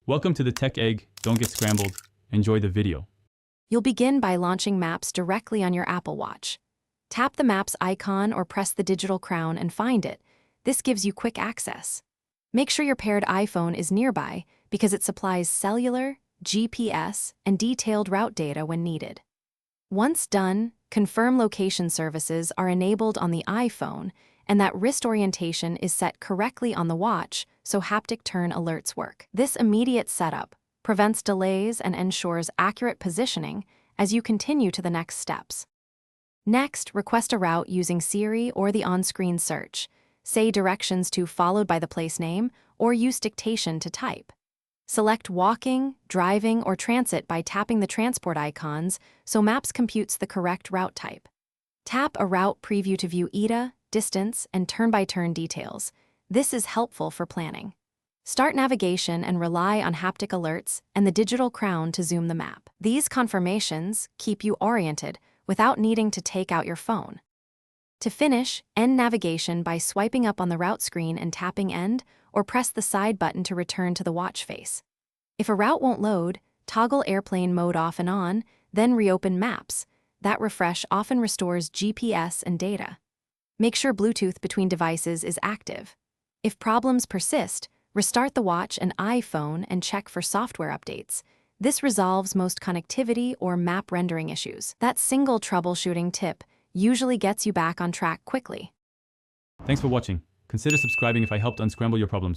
Welcome to the Tech Egg. Don't get scrambled. Enjoy the video. You'll begin by launching Maps directly on your Apple Watch. Tap the Maps icon or press the digital crown and find it. This gives you quick access. Make sure your paired iPhone is nearby because it supplies cellular, GPS, and detailed route data when needed. Once done, confirm location services are enabled on the iPhone and that wrist orientation is set correctly on the watch so haptic turn alerts work. This immediate setup prevents delays and ensures accurate positioning as you continue to the next steps. Next, request a route using Siri or the on-screen search. Say directions to followed by the place name or use dictation to type. Select walking, driving, or transit by tapping the transport icons so Maps computes the correct route type. Tap a route preview to view ETA, distance, and turn-by-turn details. This is helpful for planning. Start navigation and rely on haptic alerts and the digital crown to zoom the map. These confirmations keep you oriented without needing to take out your phone. To finish, end navigation by swiping up on the route screen and tapping End, or press the side button to return to the watch face. If a route won't load, toggle airplane mode off and on, then reopen Maps. That refresh often restores GPS and data. Make sure Bluetooth between devices is active. If problems persist, restart the watch and iPhone and check for software updates. This resolves most connectivity or map rendering issues. That single troubleshooting tip usually gets you back on track quickly. Thanks for watching. Consider subscribing if I helped unscramble your problems.